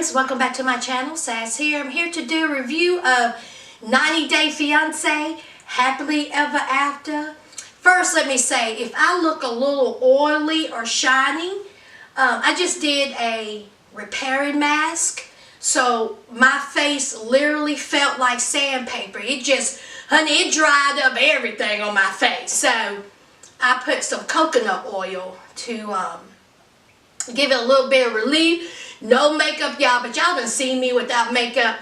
friends, welcome back to my channel. Sass here. I'm here to do a review of 90 Day Fiancé, Happily Ever After. First, let me say, if I look a little oily or shiny, I just did a repairing mask. So my face literally felt like sandpaper. It just, honey, it dried up everything on my face. So I put some coconut oil to give it a little bit of relief. No makeup, y'all, but y'all done seen me without makeup.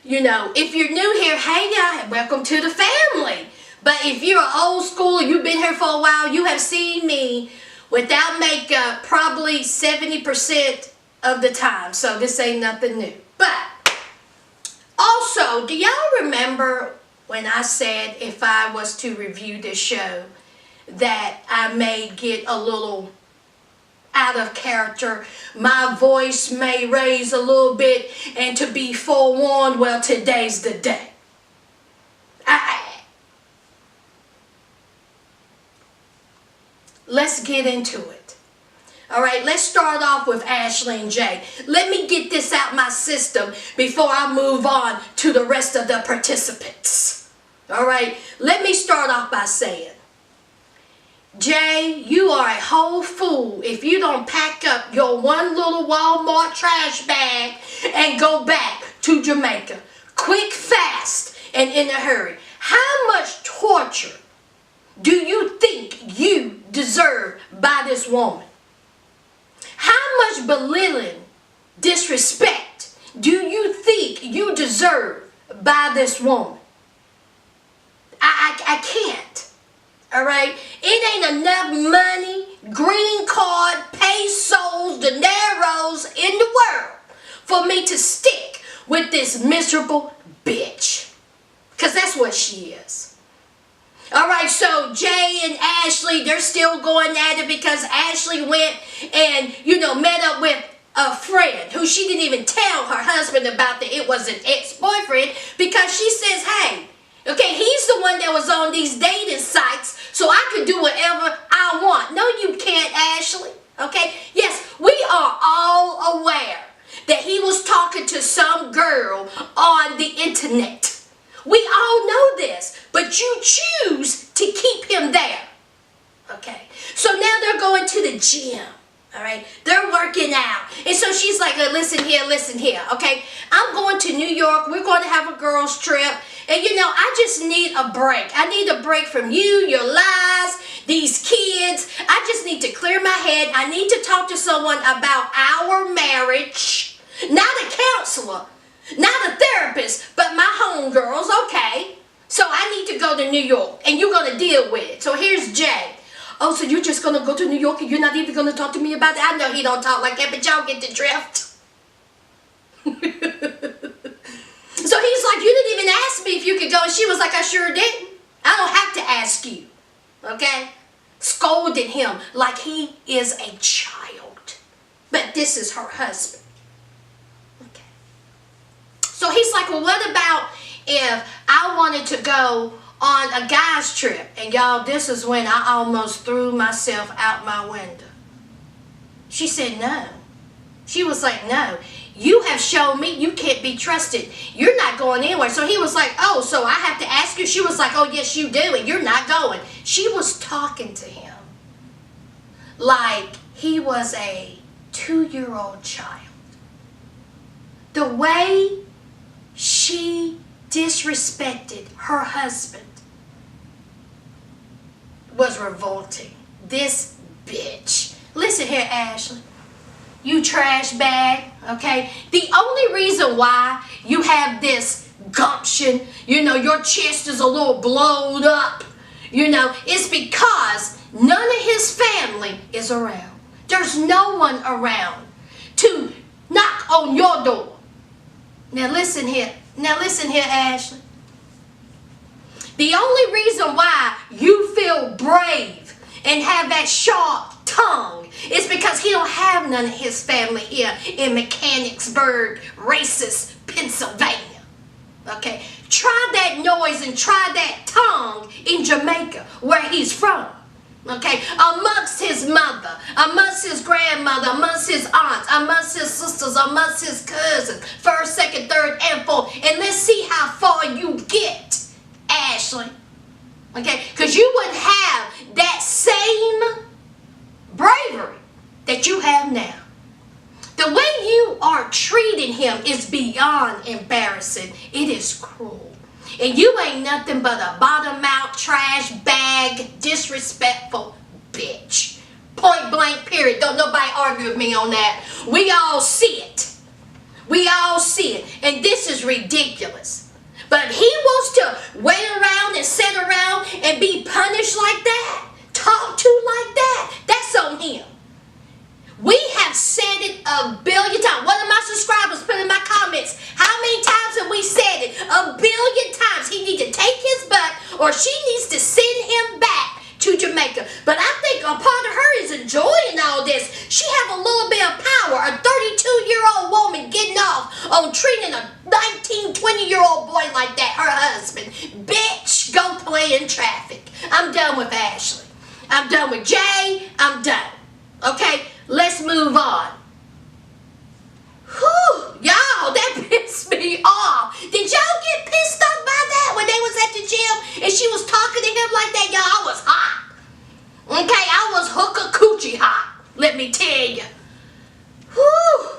You know, if you're new here, hey y'all, welcome to the family. But if you're old school, you've been here for a while, you have seen me without makeup probably 70% of the time. So this ain't nothing new. But also, do y'all remember when I said if I was to review this show that I may get a little out of character, my voice may raise a little bit, and to be forewarned, well, today's the day. Let's get into it. All right, let's start off with Ashley and Jay. Let me get this out my system before I move on to the rest of the participants. All right, let me start off by saying, Jay, you are a whole fool if you don't pack up your one little Walmart trash bag and go back to Jamaica. Quick, fast, and in a hurry. How much torture do you think you deserve by this woman? How much belittling, disrespect do you think you deserve by this woman? I can't. All right, it ain't enough money, green card, pesos, dineros in the world for me to stick with this miserable bitch. Because that's what she is. All right, so Jay and Ashley, they're still going at it because Ashley went and, met up with a friend who she didn't even tell her husband about that it was an ex-boyfriend because she says, hey, okay, he's the one that was on these dating sites, so I could do whatever I want. No, you can't, Ashley. Okay? Yes, we are all aware that he was talking to some girl on the internet. We all know this, but you choose to keep him there. Okay? So now they're going to the gym. All right, they're working out. And so she's like, listen here, okay? I'm going to New York. We're going to have a girls' trip. And, I just need a break. I need a break from you, your lies, these kids. I just need to clear my head. I need to talk to someone about our marriage. Not a counselor, not a therapist, but my homegirls, okay? So I need to go to New York, and you're going to deal with it. So here's Jay. Oh, so you're just going to go to New York and you're not even going to talk to me about that? I know he don't talk like that, but y'all get the drift. So he's like, you didn't even ask me if you could go. And she was like, I sure didn't. I don't have to ask you. Okay? Scolded him like he is a child. But this is her husband. Okay. So he's like, well, what about if I wanted to go on a guy's trip? And y'all, this is when I almost threw myself out my window. She said no. She was like, no, you have shown me you can't be trusted. You're not going anywhere. So he was like, oh, so I have to ask you? She was like, oh, yes, you do, and you're not going. She was talking to him like he was a 2-year-old child. The way she disrespected her husband was revolting. This bitch. Listen here, Ashley. You trash bag, okay? The only reason why you have this gumption, your chest is a little blowed up, is because none of his family is around. There's no one around to knock on your door. Now listen here, Ashley. The only reason why you feel brave and have that sharp tongue is because he don't have none of his family here in Mechanicsburg, racist Pennsylvania. Okay? Try that noise and try that tongue in Jamaica, where he's from. Okay, amongst his mother, amongst his grandmother, amongst his aunts, amongst his sisters, amongst his cousins, first, second, third, and fourth. And let's see how far you get, Ashley. Okay, because you wouldn't have that same bravery that you have now. The way you are treating him is beyond embarrassing. It is cruel. And you ain't nothing but a bottom-out, trash bag, disrespectful bitch. Point blank, period. Don't nobody argue with me on that. We all see it. We all see it. And this is ridiculous. But he wants to wait around and sit around and be punished like that, talked to like that. That's on him. We have said it a billion times. One of my subscribers put in my comments, how many times have we said it? A billion times. He needs to take his butt, or she needs to send him back to Jamaica. But I think a part of her is enjoying all this. She have a little bit of power. A 32-year-old woman getting off on treating a 19, 20-year-old boy like that, her husband. Bitch, go play in traffic. I'm done with Ashley. I'm done with Jay. I'm done. Okay? Let's move on. Whew, y'all, that pissed me off. Did y'all get pissed off by that when they was at the gym and she was talking to him like that? Y'all, I was hot. Okay, I was hooker coochie hot. Let me tell you. Whew.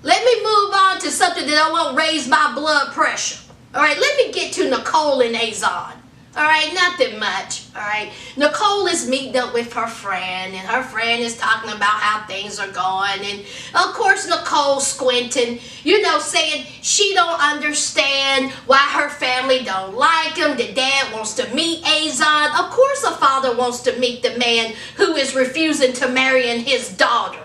Let me move on to something that I won't raise my blood pressure. All right, let me get to Nicole and Azon. All right, nothing much. All right, Nicole is meeting up with her friend, and her friend is talking about how things are going, and of course Nicole squinting, you know, saying she don't understand why her family don't like him. The dad wants to meet Azon. Of course, a father wants to meet the man who is refusing to marry his daughter.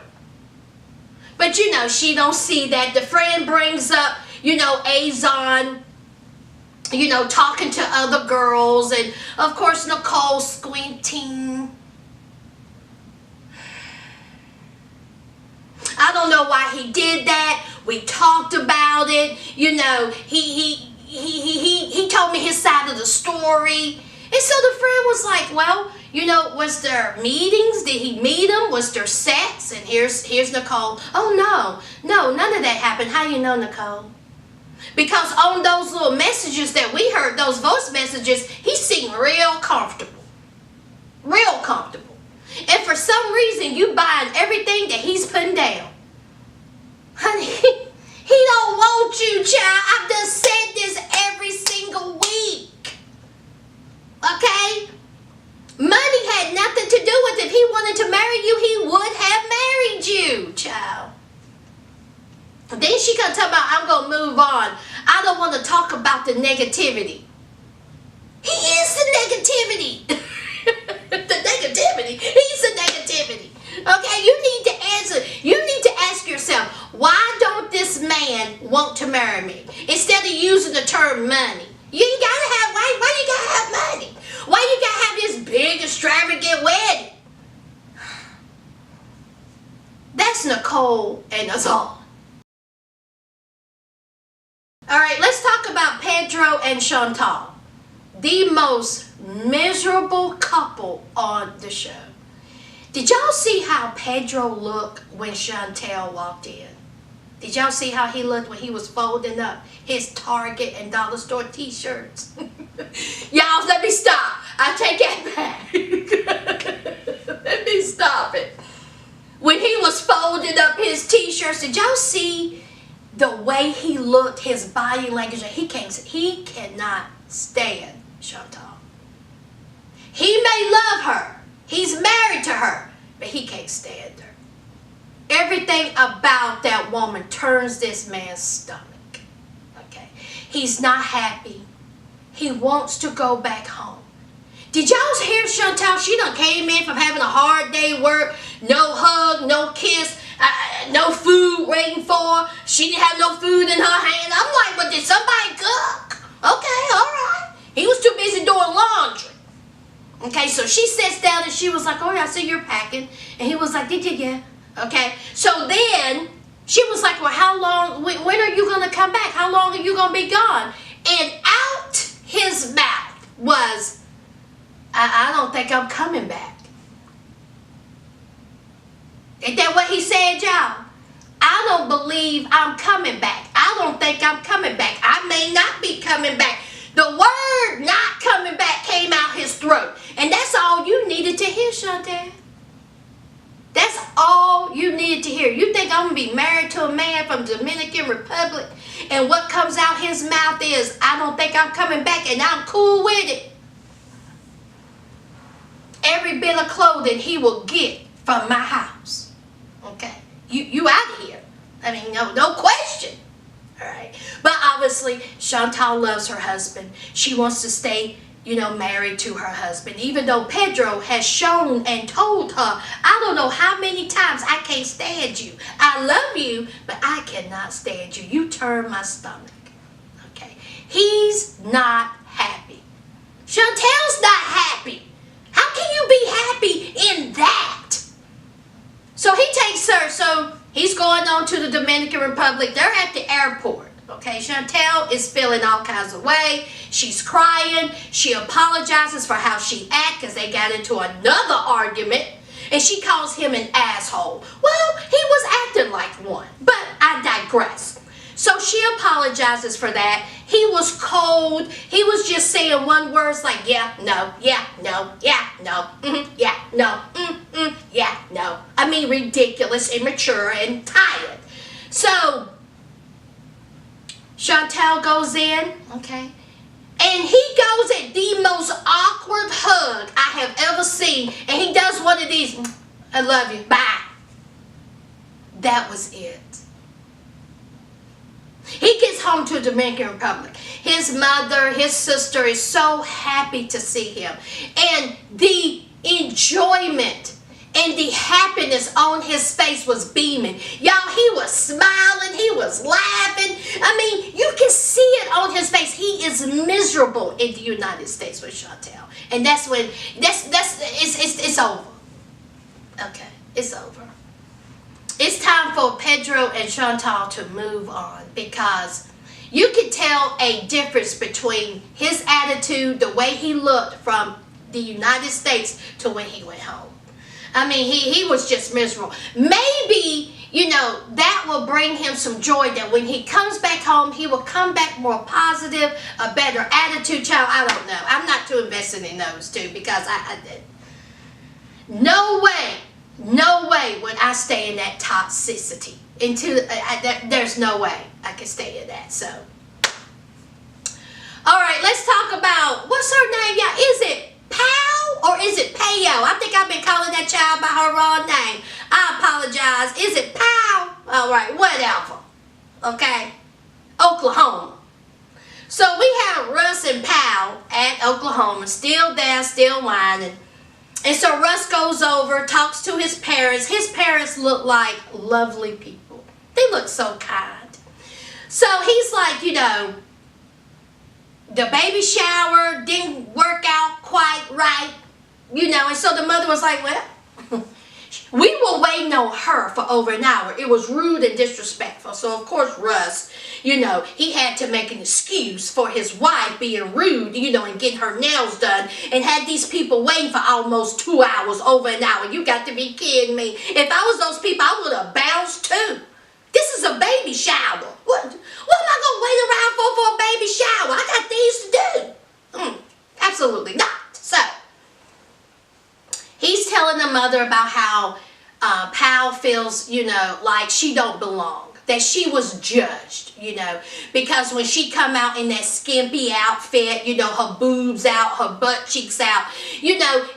But you know, she don't see that. The friend brings up, you know, Azon, you know, talking to other girls, and of course Nicole squinting. I don't know why he did that. We talked about it. You know, he told me his side of the story. And so the friend was like, well, you know, was there meetings? Did he meet him? Was there sex? And here's Nicole. Oh, no, none of that happened. How you know, Nicole? Because on those little messages that we heard, those voice messages, he seemed real comfortable. Real comfortable. And for some reason, you buying everything that he's putting down. Honey, he don't want you, child. I've just said this every single week. Okay? Money had nothing to do with it. If he wanted to marry you, he would have married you, child. Then she gonna talk about, I'm gonna move on. I don't want to talk about the negativity. He is the negativity. The negativity. He's the negativity. Okay, you need to answer. You need to ask yourself, why don't this man want to marry me? Instead of using the term money. You ain't gotta have, why you gotta have money? Why you gotta have this big extravagant wedding? That's Nicole and us all. All right, let's talk about Pedro and Chantal, the most miserable couple on the show. Did y'all see how Pedro looked when Chantal walked in? Did y'all see how he looked when he was folding up his Target and Dollar Store t-shirts? Y'all, let me stop. I take it back. Let me stop it. When he was folding up his t-shirts, did y'all see the way he looked, his body language? He cannot stand Chantal. He may love her. He's married to her, but he can't stand her. Everything about that woman turns this man's stomach. Okay, he's not happy. He wants to go back home. Did y'all hear Chantal? She done came in from having a hard day work. No hug, no kiss. No food waiting for her. She didn't have no food in her hand. I'm like, well, did somebody cook? Okay, all right. He was too busy doing laundry. Okay, so she sits down and she was like, oh, yeah, I see you're packing. And he was like, yeah. Okay, so then she was like, well, how long, when are you going to come back? How long are you going to be gone? And out his mouth was, I don't think I'm coming back. Ain't that what he said, y'all? I don't believe I'm coming back. I don't think I'm coming back. I may not be coming back. The word not coming back came out his throat. And that's all you needed to hear, Chantel. That's all you needed to hear. You think I'm going to be married to a man from Dominican Republic and what comes out his mouth is, I don't think I'm coming back, and I'm cool with it. Every bit of clothing he will get from my house. Okay? You out of here. I mean, no question. All right? But obviously, Chantal loves her husband. She wants to stay, married to her husband. Even though Pedro has shown and told her, I don't know how many times, I can't stand you. I love you, but I cannot stand you. You turn my stomach. Okay? He's not happy. Chantel's not happy. How can you be happy in that? So he takes her, so he's going on to the Dominican Republic. They're at the airport. Okay, Chantel is feeling all kinds of way. She's crying. She apologizes for how she acted because they got into another argument. And she calls him an asshole. Well, he was acting like one. But I digress. So she apologizes for that. He was cold. He was just saying one words like, yeah, no, yeah, no, yeah, no, yeah, no, yeah, no. I mean, ridiculous, immature, and tired. So Chantel goes in, okay, and he goes at the most awkward hug I have ever seen, and he does one of these, I love you, bye. That was it. He gets home to the Dominican Republic. His mother, his sister is so happy to see him. And the enjoyment and the happiness on his face was beaming. Y'all, he was smiling. He was laughing. I mean, you can see it on his face. He is miserable in the United States with Chantel. And that's when, it's over. Okay, it's over. It's time for Pedro and Chantal to move on because you could tell a difference between his attitude, the way he looked from the United States to when he went home. I mean, he was just miserable. Maybe, that will bring him some joy that when he comes back home, he will come back more positive, a better attitude. Child, I don't know. I'm not too invested in those two because no way would I stay in that toxicity. There's no way I can stay in that. So, all right, let's talk about, what's her name, y'all? Is it Pal or is it Payo? I think I've been calling that child by her wrong name. I apologize. Is it Pal? All right, whatever. Okay, Oklahoma. So we have Russ and Pal at Oklahoma, still there, still whining. And so Russ goes over, talks to his parents. His parents look like lovely people. They look so kind. So he's like, the baby shower didn't work out quite right, and so the mother was like, well, we were waiting on her for over an hour. It was rude and disrespectful. So, of course, Russ, he had to make an excuse for his wife being rude, and getting her nails done, and had these people waiting for almost 2 hours, over an hour. You got to be kidding me. If I was those people, I would have bounced too. This is a baby shower. What am I going to wait around for a baby shower? I got things to do. Absolutely not. So, he's telling the mother about how Pal feels, like she don't belong. That she was judged, because when she come out in that skimpy outfit, her boobs out, her butt cheeks out,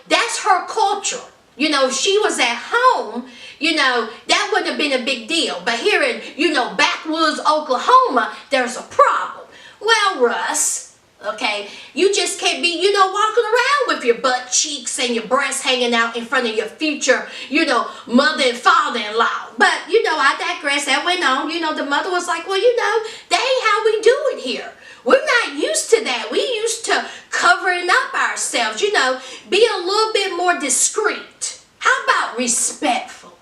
that's her culture. If she was at home, that wouldn't have been a big deal. But here in, backwoods Oklahoma, there's a problem. Well, Russ, okay, you just can't be, walking around with your butt cheeks and your breasts hanging out in front of your future, mother and father-in-law. But, I digress. That went on. The mother was like, well, that ain't how we do it here. We're not used to that. We used to covering up ourselves, be a little bit more discreet. How about respectful?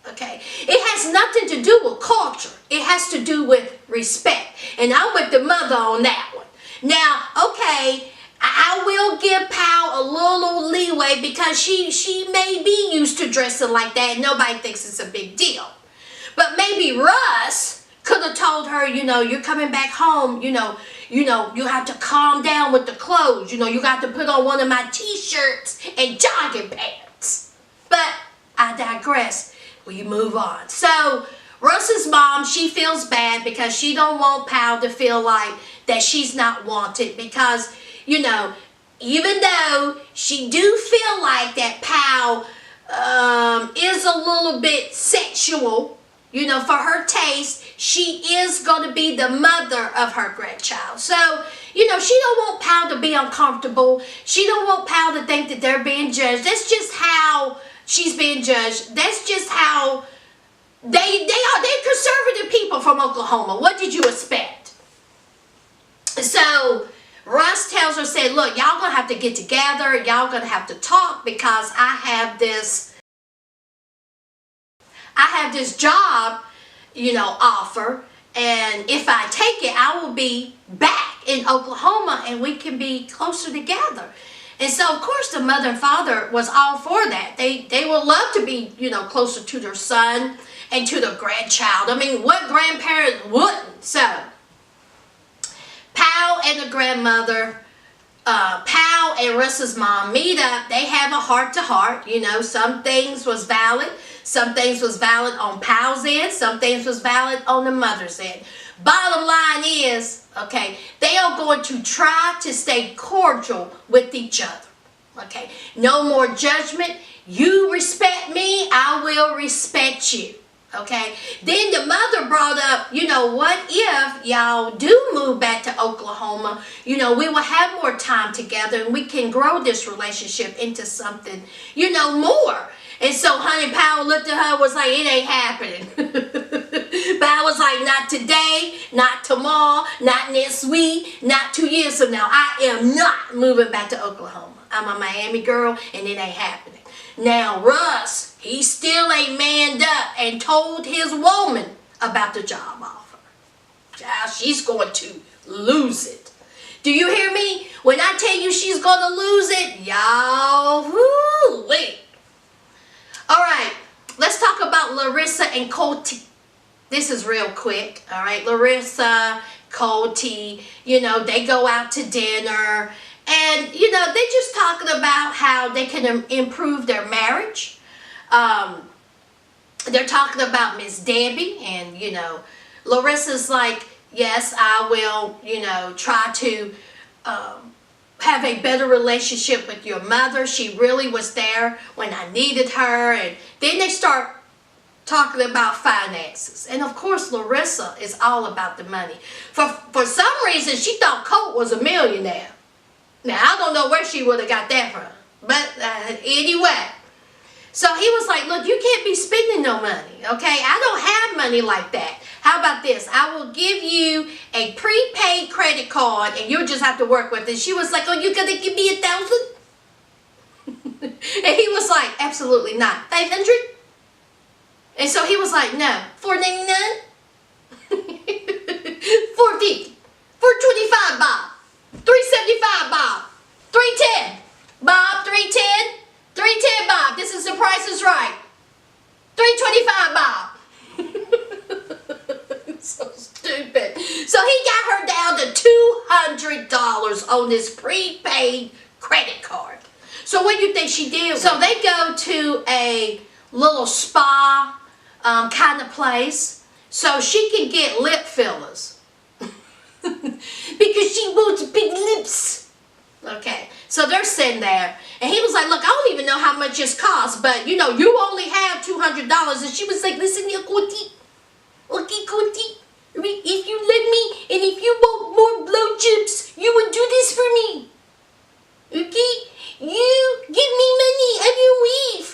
Okay, it has nothing to do with culture. It has to do with respect. And I'm with the mother on that one. Now, okay, I will give Pal a little leeway because she may be used to dressing like that and nobody thinks it's a big deal. But maybe Russ could have told her, you're coming back home, you have to calm down with the clothes. You got to put on one of my t-shirts and jogging pants. But I digress. We move on. So Russ's mom, she feels bad because she don't want Pal to feel like that she's not wanted because, even though she do feel like that Pal is a little bit sexual, for her taste, she is going to be the mother of her grandchild. So, she don't want Pal to be uncomfortable. She don't want Pal to think that they're being judged. That's just how she's being judged. That's just how they're conservative people from Oklahoma. What did you expect? So Russ tells her, said, look, y'all going to have to get together. Y'all going to have to talk because I have this job, offer. And if I take it, I will be back in Oklahoma and we can be closer together. And so, of course, the mother and father was all for that. They would love to be, closer to their son and to their grandchild. I mean, what grandparent wouldn't? So, Pal and the grandmother, Pal and Russ's mom meet up. They have a heart-to-heart. Some things was valid. Some things was valid on Pal's end. Some things was valid on the mother's end. Bottom line is, okay, they are going to try to stay cordial with each other. Okay, no more judgment. You respect me, I will respect you. Okay, then the mother brought up, what if y'all do move back to Oklahoma? We will have more time together and we can grow this relationship into something, more. And so Honey Pal looked at her, was like, it ain't happening. But I was like, not today, not tomorrow, not next week, not 2 years from now. I am not moving back to Oklahoma. I'm a Miami girl and it ain't happening. Now Russ, he still ain't manned up and told his woman about the job offer. Child, she's going to lose it. Do you hear me? When I tell you she's going to lose it, y'all, woo-wee. All right, let's talk about Larissa and Colty. This is real quick, all right? Larissa, Colty, they go out to dinner. And, they're just talking about how they can improve their marriage. They're talking about Miss Debbie. And, Larissa's like, yes, I will, try to have a better relationship with your mother. She really was there when I needed her. And then they start talking about finances. And of course, Larissa is all about the money. For some reason, she thought Colt was a millionaire. Now, I don't know where she would have got that from. But anyway. So he was like, look, you can't be spending no money, okay? I don't have money like that. How about this? I will give you a prepaid credit card and you'll just have to work with it. She was like, oh, you gonna give me $1,000? And he was like, absolutely not. 500? And so he was like, no. 499? 450? 425, Bob. 375, Bob. 310. Bob, 310. 310, Bob. This is the Price is Right. 325, Bob. So stupid. So he got her down to $200 on this prepaid credit card. So what do you think she did? So they go to a little spa kind of place so she can get lip fillers. Because she wants big lips. Okay. So they're sitting there. And he was like, look, I don't even know how much this costs. But, you only have $200. And she was like, listen here, Kuti. Okay, Kuti. If you let me and if you want more blow chips, you would do this for me. Okay? You give me money. I will leave.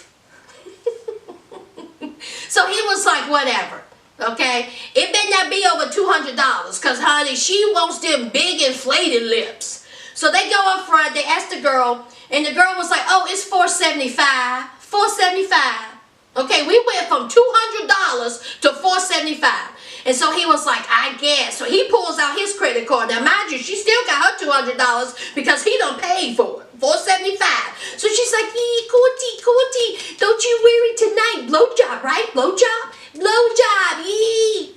So he was like, whatever. Okay? It better not be over $200. Because, honey, she wants them big inflated lips. So they go up front, they ask the girl, and the girl was like, oh, it's $475. $475. Okay, we went from $200 to $475. And so he was like, I guess. So he pulls out his credit card. Now, mind you, she still got her $200 because he done paid for it. $475. So she's like, Courtney, don't you worry tonight. Blowjob, right? Blowjob, yee.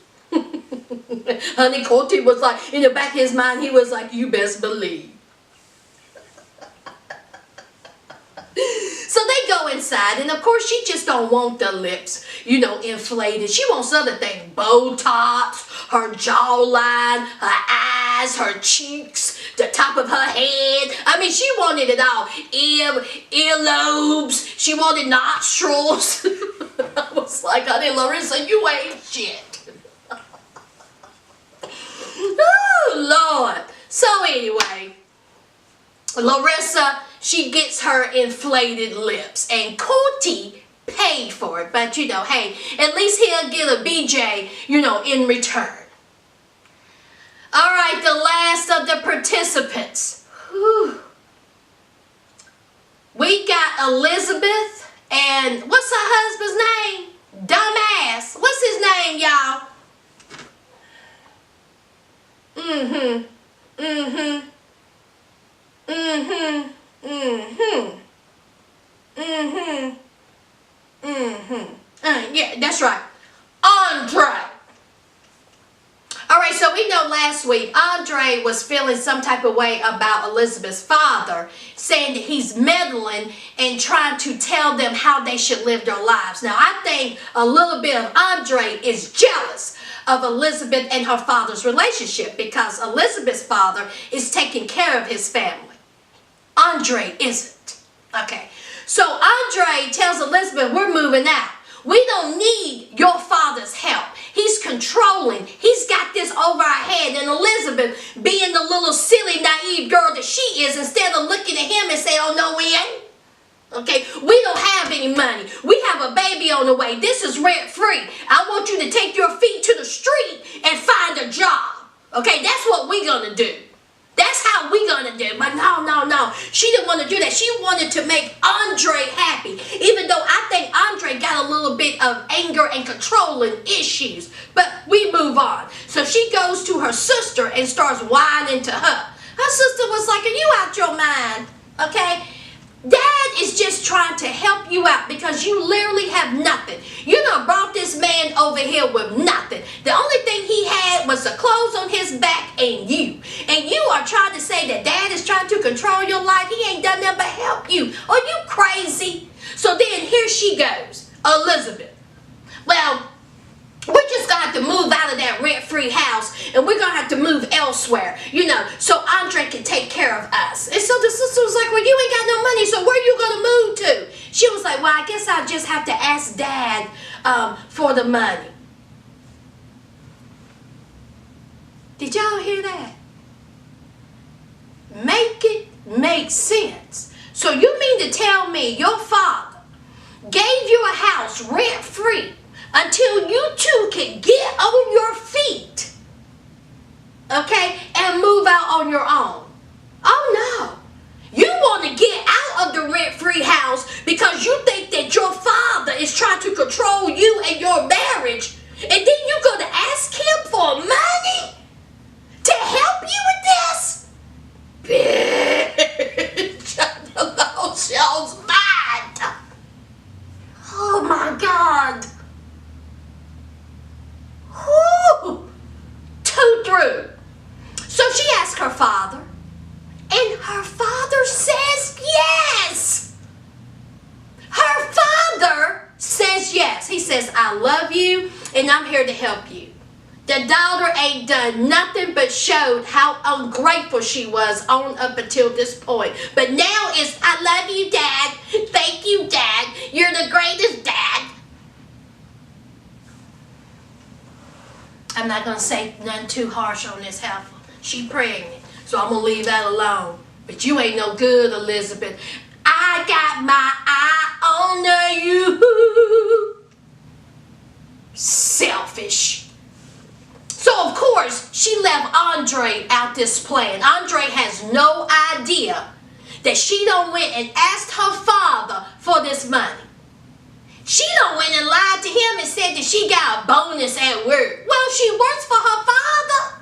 Honey, Courtney was like, in the back of his mind, he was like, you best believe. So they go inside, and of course she just don't want the lips, inflated. She wants other things: Botox, her jawline, her eyes, her cheeks, the top of her head. I mean, she wanted it all. Earlobes. She wanted nostrils. I was like, honey, Larissa, you ain't shit. Oh, Lord. So anyway, Larissa, she gets her inflated lips, and Cootie paid for it. But hey, at least he'll get a BJ, in return. All right, the last of the participants. Whew. We got Elizabeth, and what's her husband's name? Dumbass. What's his name, y'all? Yeah, that's right. Andre. All right, so we know last week Andre was feeling some type of way about Elizabeth's father, saying that he's meddling and trying to tell them how they should live their lives. Now, I think a little bit of Andre is jealous of Elizabeth and her father's relationship because Elizabeth's father is taking care of his family. Andre isn't. Okay, so Andre tells Elizabeth, we're moving out. We don't need your father's help. He's controlling. He's got this over our head. And Elizabeth, being the little silly, naive girl that she is, instead of looking at him and saying, oh, no, we ain't. Okay, we don't have any money. We have a baby on the way. This is rent free. I want you to take your feet to the street and find a job. Okay, that's what we're going to do. That's how we gonna do. But no. She didn't want to do that. She wanted to make Andre happy. Even though I think Andre got a little bit of anger and controlling issues. But we move on. So she goes to her sister and starts whining to her. Her sister was like, are you out your mind? Okay? Dad is just trying to help you out because you literally have nothing. You done brought this man over here with nothing. The only thing he had was the clothes on his back and you. And you are trying to say that Dad is trying to control your life. He ain't done nothing but help you. Are you crazy? So then here she goes, Elizabeth. Well, we're just going to have to move out of that rent-free house and we're going to have to move elsewhere, so Andre can take care of us. And so the sister was like, well, you ain't got no money, so where are you going to move to? She was like, well, I guess I'll just have to ask Dad for the money. Did y'all hear that? Make it make sense. So you mean to tell me your father gave you a house rent-free until you two can get on your feet, okay, and move out on your own? Oh no. You want to get out of the rent-free house because you think that your father is trying to control you and your marriage, and then you're going to ask him for money to help you with this? Bitch, I lost y'all's mind. Oh my God. Whew. Too through. So she asked her father, and her father says yes. Her father says yes. He says, I love you, and I'm here to help you. The daughter ain't done nothing but showed how ungrateful she was on up until this point. But now it's, I love you, Dad. Thank you, Dad. You're the greatest, Dad. I'm not going to say nothing too harsh on this heifer. She pregnant, so I'm going to leave that alone. But you ain't no good, Elizabeth. I got my eye on you. Selfish. So, of course, she left Andre out this plan. Andre has no idea that she done went and asked her father for this money. She done went and lied to him and said that she got a bonus at work. Well, she works for her father.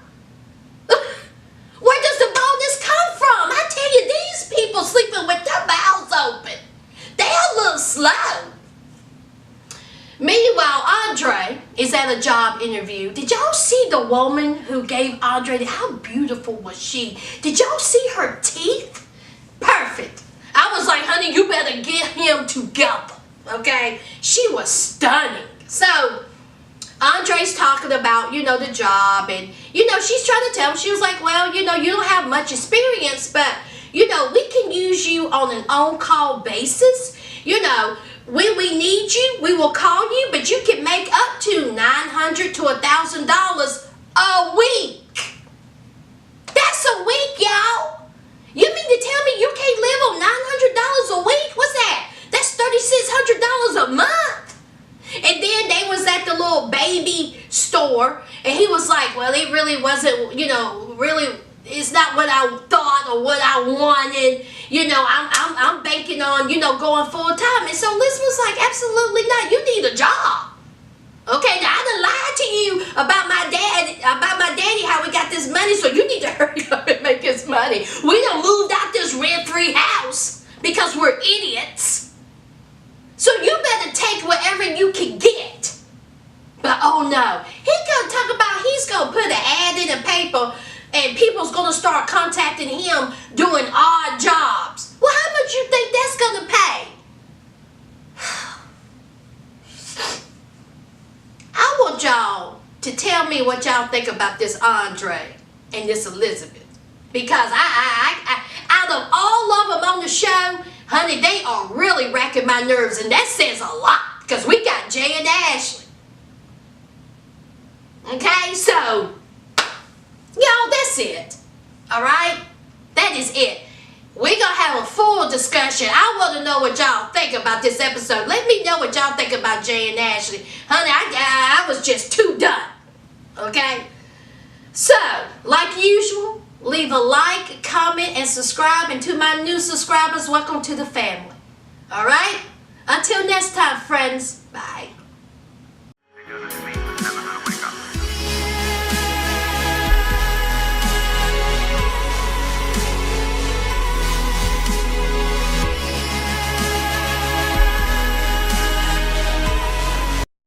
Where does the bonus come from? I tell you, these people sleeping with their mouths open. They're a little slow. Meanwhile, Andre is at a job interview. Did y'all see the woman who gave Andre, how beautiful was she? Did y'all see her teeth? Perfect. I was like, honey, you better get him together, okay? She was stunning. So, Andre's talking about, the job, and, she's trying to tell him, she was like, well, you don't have much experience, but, we can use you on an on-call basis. When we need you, we will call you, but you can make up to $900 to $1,000 a week. That's a week, y'all. You mean to tell me you can't live on $900 a week? What's that? That's $3,600 a month. And then they was at the little baby store, and he was like, well, it really wasn't, really, it's not what I thought or what I wanted. I'm banking on, going full time. And so Liz was like, absolutely not. You need a job. Okay, now I done lied to you about my daddy, how we got this money, so you need to hurry up and make this money. We done moved out this rent-free house because we're idiots. So you better take whatever you can get. But oh no, he's gonna talk about he's gonna put an ad in the paper and people's gonna start contacting him doing odd jobs. Well, how much you think that's gonna pay? I want y'all to tell me what y'all think about this Andre and this Elizabeth. Because I out of all of them on the show, honey, they are really racking my nerves, and that says a lot. Because we got Jay and Ashley. Okay, so y'all, that's it. Alright? That is it. We're going to have a full discussion. I want to know what y'all think about this episode. Let me know what y'all think about Jay and Ashley. Honey, I was just too done. Okay? So, like usual, leave a like, comment, and subscribe. And to my new subscribers, welcome to the family. Alright? Until next time, friends. Bye.